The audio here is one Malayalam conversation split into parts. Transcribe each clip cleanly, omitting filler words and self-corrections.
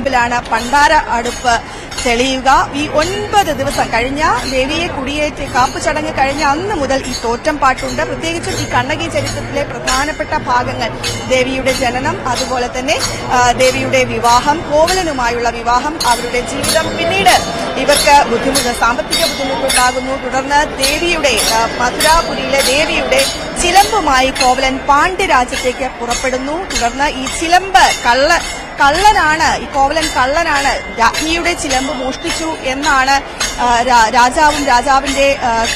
മുമ്പിലാണ് പണ്ടാര അടുപ്പ് തെളിയുക. ഈ 9 ദിവസം കഴിഞ്ഞ ദേവിയെ കുടിയേറ്റ് കാപ്പ് ചടങ്ങ് കഴിഞ്ഞ അന്ന് മുതൽ ഈ തോറ്റം പാട്ടുണ്ട്. പ്രത്യേകിച്ചും ഈ കണ്ണകി ചരിത്രത്തിലെ പ്രധാനപ്പെട്ട ഭാഗങ്ങൾ ദേവിയുടെ ജനനം, അതുപോലെ തന്നെ ദേവിയുടെ വിവാഹം, കോവലനുമായുള്ള വിവാഹം, അവരുടെ ജീവിതം, പിന്നീട് ഇവർക്ക് സാമ്പത്തിക ബുദ്ധിമുട്ടുണ്ടാകുന്നു. തുടർന്ന് ദേവിയുടെ മധുരാപുരിയിലെ ദേവിയുടെ ചിലമ്പുമായി കോവലൻ പാണ്ഡ്യരാജ്യത്തേക്ക് പുറപ്പെടുന്നു. തുടർന്ന് ഈ ചിലമ്പ് കള്ളനാണ്, ഈ കോവലൻ കള്ളനാണ്, രാജ്ഞിയുടെ ചിലമ്പ് മോഷ്ടിച്ചു എന്നാണ് രാജാവും രാജാവിന്റെ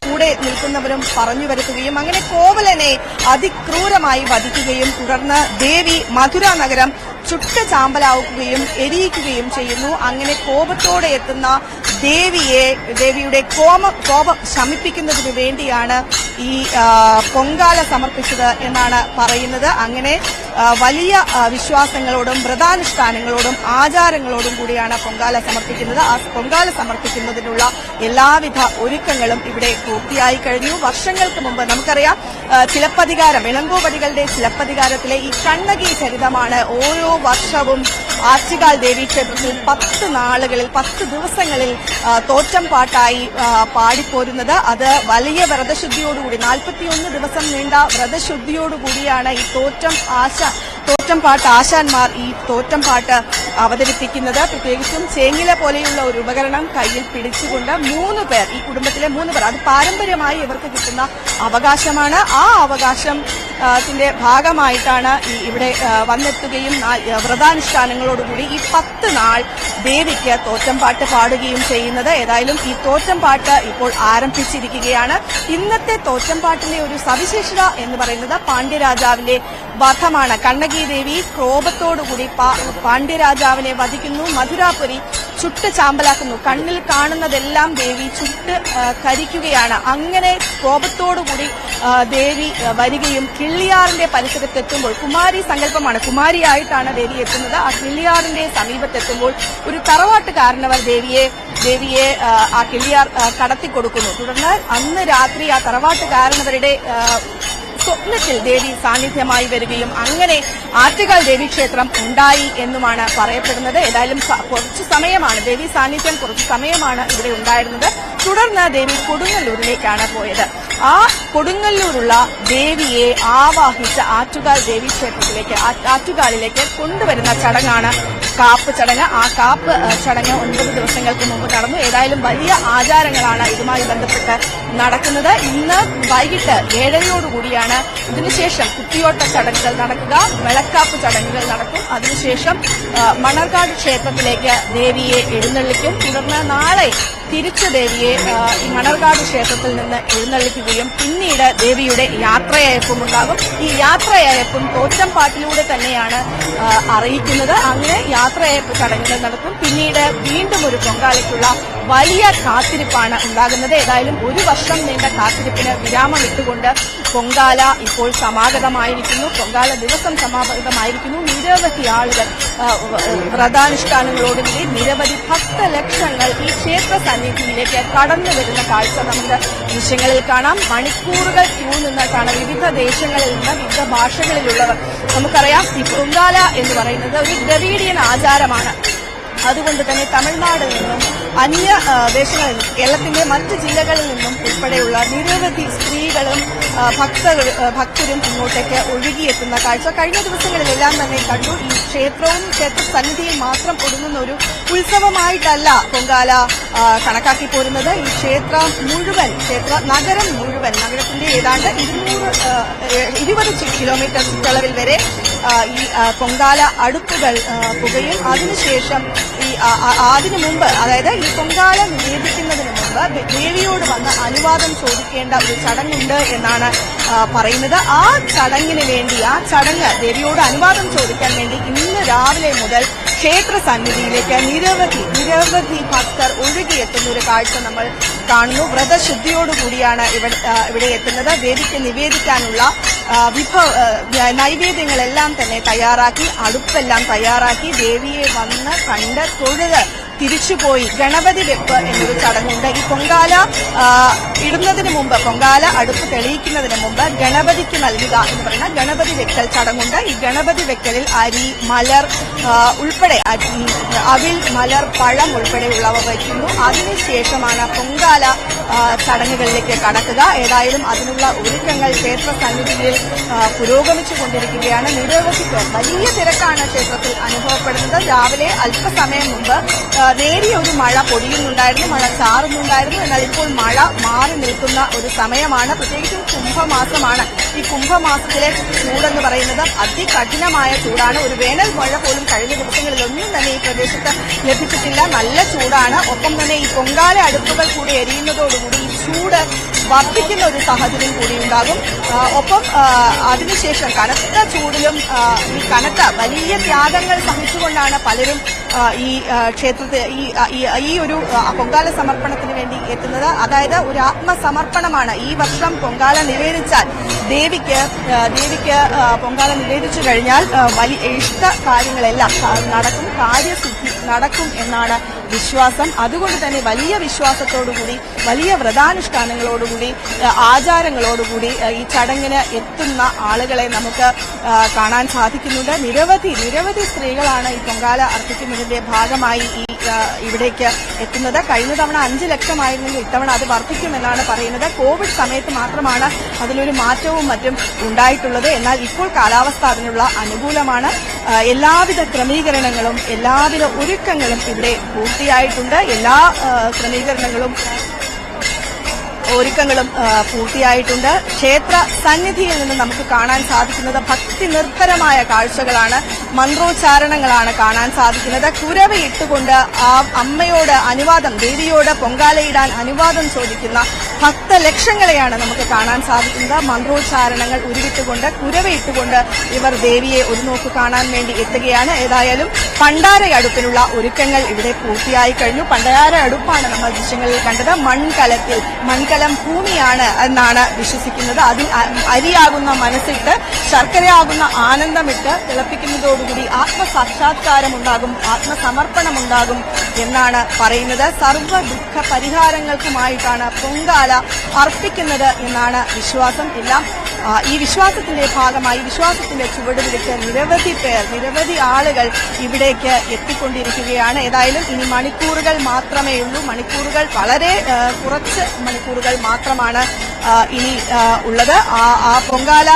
കൂടെ നിൽക്കുന്നവരും പറഞ്ഞു വരുത്തുകയും അങ്ങനെ കോവലനെ അതിക്രൂരമായി വധിക്കുകയും തുടർന്ന് ദേവി മധുര നഗരം ചുട്ട ചാമ്പലാവുകയും എരിയിക്കുകയും ചെയ്യുന്നു. അങ്ങനെ കോപത്തോടെ എത്തുന്ന ദേവിയുടെ കോപം ശമിപ്പിക്കുന്നതിന് വേണ്ടിയാണ് ഈ പൊങ്കാല സമർപ്പിച്ചത് എന്നാണ് പറയുന്നത്. അങ്ങനെ വലിയ വിശ്വാസങ്ങളോടും വ്രതാനുഷ്ഠാനങ്ങളോടും ആചാരങ്ങളോടും കൂടിയാണ് പൊങ്കാല സമർപ്പിക്കുന്നത്. ആ പൊങ്കാല സമർപ്പിക്കുന്നതിനുള്ള എല്ലാവിധ ഒരുക്കങ്ങളും ഇവിടെ പൂർത്തിയായി കഴിഞ്ഞു. വർഷങ്ങൾക്ക് മുമ്പ് നമുക്കറിയാം, ചിലപ്പതികാരം, ഇളങ്കോവടികളുടെ ചിലപ്പതികാരത്തിലെ ഈ കണ്ണകി ചരിതമാണ് ഓരോ വർഷവും ആറ്റുകാൽ ദേവീക്ഷേത്രത്തിൽ 10 നാളുകളിൽ 10 ദിവസങ്ങളിൽ തോറ്റം പാട്ടായി പാടിപ്പോരുന്നത്. അത് വലിയ വ്രതശുദ്ധിയോടുകൂടി 41 ദിവസം നീണ്ട വ്രതശുദ്ധിയോടുകൂടിയാണ് ഈ തോറ്റം പാട്ട് ആശാന്മാർ ഈ തോറ്റം പാട്ട് അവതരിപ്പിക്കുന്നത്. പ്രത്യേകിച്ചും ചേങ്ങില പോലെയുള്ള ഒരു ഉപകരണം കയ്യിൽ പിടിച്ചുകൊണ്ട് 3 പേർ, ഈ കുടുംബത്തിലെ 3 പേർ, അത് പാരമ്പര്യമായി ഇവർക്ക് കിട്ടുന്ന അവകാശമാണ്. ആ അവകാശത്തിന്റെ ഭാഗമായിട്ടാണ് ഇവിടെ വന്നെത്തുകയും വ്രതാനുഷ്ഠാനങ്ങളോടുകൂടി ഈ 10 നാൾ ദേവിക്ക് തോറ്റം പാട്ട് പാടുകയും ചെയ്യുന്നത്. ഏതായാലും ഈ തോറ്റം പാട്ട് ഇപ്പോൾ ആരംഭിച്ചിരിക്കുകയാണ്. ഇന്നത്തെ തോറ്റം പാട്ടിന്റെ ഒരു സവിശേഷത എന്ന് പറയുന്നത് പാണ്ഡ്യരാജാവിന്റെ വധമാണ്. കണ്ണകി ദേവി കോപത്തോടുകൂടി പാണ്ഡ്യരാജാവിനെ വധിക്കുന്നു. മധുരാപുരി ചുട്ട് ചാമ്പലാക്കുന്നു. കണ്ണിൽ കാണുന്നതെല്ലാം ദേവി ചുട്ട് കരിക്കുകയാണ്. അങ്ങനെ കോപത്തോടുകൂടി ദേവി വരികയും കിള്ളിയാറിന്റെ പരിസരത്തെത്തുമ്പോൾ, കുമാരി സങ്കല്പമാണ്, കുമാരിയായിട്ടാണ് ദേവി എത്തുന്നത്. ആ കിള്ളിയാറിന്റെ സമീപത്തെത്തുമ്പോൾ ഒരു തറവാട്ടുകാരനവർ ദേവിയെ ആ കിള്ളിയാർ കടത്തിക്കൊടുക്കുന്നു. തുടർന്ന് അന്ന് രാത്രി ആ തറവാട്ടുകാരനവരുടെ സ്വപ്നത്തിൽ ദേവി സാന്നിധ്യമായി വരികയും അങ്ങനെ ആറ്റുകാൽ ദേവീക്ഷേത്രം ഉണ്ടായി എന്നുമാണ് പറയപ്പെടുന്നത്. ഏതായാലും കുറച്ചു സമയമാണ് ദേവി സാന്നിധ്യം, കുറച്ചു സമയമാണ് ഇവിടെ ഉണ്ടായിരുന്നത്. തുടർന്ന് ദേവി കൊടുങ്ങല്ലൂരിലേക്കാണ് പോയത്. ആ കൊടുങ്ങല്ലൂരുള്ള ദേവിയെ ആവാഹിച്ച ആറ്റുകാൽ ദേവീക്ഷേത്രത്തിലേക്ക്, ആറ്റുകാലിലേക്ക് കൊണ്ടുവരുന്ന ചടങ്ങാണ് കാപ്പ് ചടങ്ങ്. ആ കാപ്പ് ചടങ്ങ് 9 ദിവസങ്ങൾക്ക് മുമ്പ് നടന്നു. ഏതായാലും വലിയ ആചാരങ്ങളാണ് ഇതുമായി ബന്ധപ്പെട്ട് നടക്കുന്നത്. ഇന്ന് വൈകിട്ട് 7:30 ഇതിനുശേഷം കുത്തിയോട്ട ചടങ്ങുകൾ നടക്കുക, വിളക്കാപ്പ് ചടങ്ങുകൾ നടക്കും. അതിനുശേഷം മണർകാട് ക്ഷേത്രത്തിലേക്ക് ദേവിയെ എഴുന്നള്ളിക്കും. തുടർന്ന് നാളെ തിരിച്ച് ദേവിയെ ഈ മണർകാട് ക്ഷേത്രത്തിൽ നിന്ന് എഴുന്നള്ളിക്കുകയും പിന്നീട് ദേവിയുടെ യാത്രയയപ്പും ഉണ്ടാകും. ഈ യാത്രയയപ്പും തോറ്റം പാട്ടിലൂടെ തന്നെയാണ് അറിയിക്കുന്നത്. അങ്ങനെ യാത്രയയപ്പ് ചടങ്ങുകൾ നടക്കും. പിന്നീട് വീണ്ടും ഒരു പൊങ്കാലയ്ക്കുള്ള വലിയ കാത്തിരിപ്പാണ് ഉണ്ടാകുന്നത്. ഏതായാലും 1 വർഷം നീണ്ട കാത്തിരിപ്പിന് വിരാമമിട്ടുകൊണ്ട് പൊങ്കാല ഇപ്പോൾ സമാഗതമായിരിക്കുന്നു. പൊങ്കാല ദിവസം സമാഗതമായിരിക്കുന്നു. നിരവധി ആളുകൾ വ്രതാനുഷ്ഠാനങ്ങളോടുകൂടി നിരവധി ഭക്തലക്ഷങ്ങൾ ഈ ക്ഷേത്ര സന്നിധിയിലേക്ക് കടന്നു വരുന്ന കാഴ്ച നമുക്ക് ദൃശ്യങ്ങളിൽ കാണാം. മണിക്കൂറുകൾ ക്യൂ നിന്നിട്ടാണ് വിവിധ ദേശങ്ങളിൽ നിന്ന്, വിവിധ ഭാഷകളിലുള്ളവർ. നമുക്കറിയാം, ഈ പൊങ്കാല എന്ന് പറയുന്നത് ഒരു ദ്രവീഡിയൻ ആചാരമാണ്. അതുകൊണ്ട് തന്നെ തമിഴ്നാട് നിന്നും അന്യ ദേശങ്ങളിൽ നിന്നും കേരളത്തിന്റെ മറ്റ് ജില്ലകളിൽ നിന്നും ഉൾപ്പെടെയുള്ള നിരവധി സ്ത്രീകളും ഭക്തരും ഇങ്ങോട്ടേക്ക് ഒഴുകിയെത്തുന്ന കാഴ്ച കഴിഞ്ഞ ദിവസങ്ങളിലെല്ലാം തന്നെ കണ്ടു. ഈ ക്ഷേത്രവും ക്ഷേത്ര സന്നിധിയിൽ മാത്രം ഒതുങ്ങുന്ന ഒരു ഉത്സവമായിട്ടല്ല പൊങ്കാല കണക്കാക്കി പോരുന്നത്. ഈ നഗരം മുഴുവൻ, നഗരത്തിന്റെ ഏതാണ്ട് 20 കിലോമീറ്റർ ചുറ്റളവിൽ വരെ ഈ പൊങ്കാല അടുപ്പുകൾ പുകയും. അതിനുശേഷം അതിനു മുമ്പ്, അതായത് ഈ പൊങ്കാല നിവേദിക്കുന്നതിന് മുമ്പ് ദേവിയോട് വന്ന് അനുവാദം ചോദിക്കേണ്ട ഒരു ചടങ്ങുണ്ട് എന്നാണ് പറയുന്നത്. ആ ചടങ്ങിന് വേണ്ടി, ആ ചടങ്ങ് ദേവിയോട് അനുവാദം ചോദിക്കാൻ വേണ്ടി ഇന്ന് രാവിലെ മുതൽ ക്ഷേത്ര സന്നിധിയിലേക്ക് നിരവധി ഭക്തർ ഒഴുകിയെത്തുന്ന ഒരു കാഴ്ച നമ്മൾ കാണുന്നു. വ്രതശുദ്ധിയോടുകൂടിയാണ് ഇവിടെ എത്തുന്നത്. ദേവിക്ക് നിവേദിക്കാനുള്ള നൈവേദ്യങ്ങളെല്ലാം തന്നെ തയ്യാറാക്കി, അടുപ്പെല്ലാം തയ്യാറാക്കി ദേവിയെ വന്ന് കണ്ട് തൊഴുത് തിരിച്ചുപോയി ഗണപതി വെപ്പ് എന്നൊരു ചടങ്ങുണ്ട്. ഈ പൊങ്കാല ഇടുന്നതിന് മുമ്പ്, പൊങ്കാല അടുപ്പ് തെളിയിക്കുന്നതിന് മുമ്പ് ഗണപതിക്ക് നൽകുക എന്ന് പറയുന്ന ഗണപതി വെക്കൽ ചടങ്ങുണ്ട്. ഈ ഗണപതി വെക്കലിൽ അരി, മലർ ഉൾപ്പെടെ അവിൽ, മലർ, പഴം ഉൾപ്പെടെയുള്ളവ വയ്ക്കുന്നു. അതിനുശേഷമാണ് പൊങ്കാല ചടങ്ങുകളിലേക്ക് കടക്കുക. ഏതായാലും അതിനുള്ള ഒരുക്കങ്ങൾ ക്ഷേത്ര സന്നിധിയിൽ പുരോഗമിച്ചു കൊണ്ടിരിക്കുകയാണ്. നിരവധി പേർ, വലിയ തിരക്കാണ് ക്ഷേത്രത്തിൽ അനുഭവപ്പെടുന്നത്. രാവിലെ അല്പസമയം മുമ്പ് നേരിയ ഒരു മഴ പൊടിയുന്നുണ്ടായിരുന്നു, മഴ ചാറുന്നുണ്ടായിരുന്നു. എന്നാൽ ഇപ്പോൾ മഴ മാറി നിൽക്കുന്ന ഒരു സമയമാണ്. പ്രത്യേകിച്ചും കുംഭമാസമാണ്. ഈ കുംഭമാസത്തിലെ ചൂടെന്ന് പറയുന്നത് അതികഠിനമായ ചൂടാണ്. ഒരു വേനൽ മഴ പോലും കഴിഞ്ഞ ദിവസങ്ങളിലൊന്നും തന്നെ ഈ പ്രദേശത്ത് ലഭിച്ചിട്ടില്ല. നല്ല ചൂടാണ്. ഒപ്പം തന്നെ ഈ പൊങ്കാല അടുപ്പുകൾ കൂടി എരിയുന്നതോടുകൂടി ഈ ചൂട് വർദ്ധിക്കുന്ന ഒരു സാഹചര്യം കൂടി ഉണ്ടാകും. ഒപ്പം അതിനുശേഷം കനത്ത ചൂടിലും ഈ കനത്ത വലിയ ത്യാഗങ്ങൾ സഹിച്ചുകൊണ്ടാണ് പലരും ഈ ക്ഷേത്രത്തിൽ ഈ ഒരു പൊങ്കാല സമർപ്പണത്തിന് വേണ്ടി എത്തുന്നത്. അതായത് ഒരു ആത്മസമർപ്പണമാണ്. ഈ വർഷം പൊങ്കാല നിവേദിച്ചാൽ ദേവിക്ക് പൊങ്കാല നിവേദിച്ചു കഴിഞ്ഞാൽ വലിയ ഇഷ്ട കാര്യങ്ങളെല്ലാം നടക്കും, കാര്യസിദ്ധി നടക്കും എന്നാണ് വിശ്വാസം. അതുകൊണ്ട് തന്നെ വലിയ വിശ്വാസത്തോടുകൂടി, വലിയ വ്രതാനുഷ്ഠാനങ്ങളോടുകൂടി, ആചാരങ്ങളോടുകൂടി ഈ ചടങ്ങിന് എത്തുന്ന ആളുകളെ നമുക്ക് കാണാൻ സാധിക്കുന്നുണ്ട്. നിരവധി സ്ത്രീകളാണ് ഈ പൊങ്കാല അർപ്പിക്കുന്നതിന്റെ ഭാഗമായി ഇവിടേക്ക് എത്തുന്നത്. കഴിഞ്ഞ തവണ 5 ലക്ഷമായിരുന്നെങ്കിൽ ഇത്തവണ അത് വർദ്ധിക്കുമെന്നാണ് പറയുന്നത്. കോവിഡ് സമയത്ത് മാത്രമാണ് അതിലൊരു മാറ്റവും മറ്റും ഉണ്ടായിട്ടുള്ളത്. എന്നാൽ ഇപ്പോൾ കാലാവസ്ഥ അതിനുള്ള അനുകൂലമാണ്. എല്ലാവിധ ക്രമീകരണങ്ങളും എല്ലാവിധ ഒരുക്കങ്ങളും ഇവിടെ പൂർത്തിയായിട്ടുണ്ട്. എല്ലാ ഒരുക്കങ്ങളും പൂർത്തിയായിട്ടുണ്ട്. ക്ഷേത്ര സന്നിധിയിൽ നിന്ന് നമുക്ക് കാണാൻ സാധിക്കുന്നത് ഭക്തി നിർഭരമായ കാഴ്ചകളാണ്, മന്ത്രോച്ചാരണങ്ങളാണ് കാണാൻ സാധിക്കുന്നത്. കുരവയിട്ടുകൊണ്ട് ആ അമ്മയോട് അനുവാദം, ദേവിയോട് പൊങ്കാലയിടാൻ അനുവാദം ചോദിക്കുന്ന ഭക്തലക്ഷങ്ങളെയാണ് നമുക്ക് കാണാൻ സാധിക്കുന്നത്. മന്ത്രോച്ചാരണങ്ങൾ ഉരുവിട്ടുകൊണ്ട്, കുരവയിട്ടുകൊണ്ട് ഇവർ ദേവിയെ ഒരു നോക്ക് കാണാൻ വേണ്ടി എത്തുകയാണ്. ഏതായാലും പണ്ടാരയടുപ്പിനുള്ള ഒരുക്കങ്ങൾ ഇവിടെ പൂർത്തിയായി കഴിഞ്ഞു. പണ്ടാരയടുപ്പാണ് നമ്മൾ ദൃശ്യങ്ങളിൽ കണ്ടത്. മൺകലം ഭൂമിയാണ് എന്നാണ് വിശ്വസിക്കുന്നത്. അതിൽ അരിയാകുന്ന മനസ്സിട്ട്, ശർക്കരയാകുന്ന ആനന്ദമിട്ട് തിളപ്പിക്കുന്നതോടുകൂടി ആത്മസാക്ഷാത്കാരമുണ്ടാകും, ആത്മസമർപ്പണമുണ്ടാകും എന്നാണ് പറയുന്നത്. സർവ്വ ദുഃഖ പരിഹാരങ്ങൾക്കുമായിട്ടാണ് പൊങ്കാല അർപ്പിക്കുന്നത് എന്നാണ് വിശ്വാസം. ഈ വിശ്വാസത്തിന്റെ ഭാഗമായി, വിശ്വാസത്തിന്റെ ചുവടുപിടിച്ച് നിരവധി ആളുകൾ ഇവിടേക്ക് എത്തിക്കൊണ്ടിരിക്കുകയാണ്. ഏതായാലും ഇനി മണിക്കൂറുകൾ മാത്രമേ ഉള്ളൂ. വളരെ കുറച്ച് മണിക്കൂറുകൾ മാത്രമാണ് ഇനി ഉള്ളത്. ആ പൊങ്കാല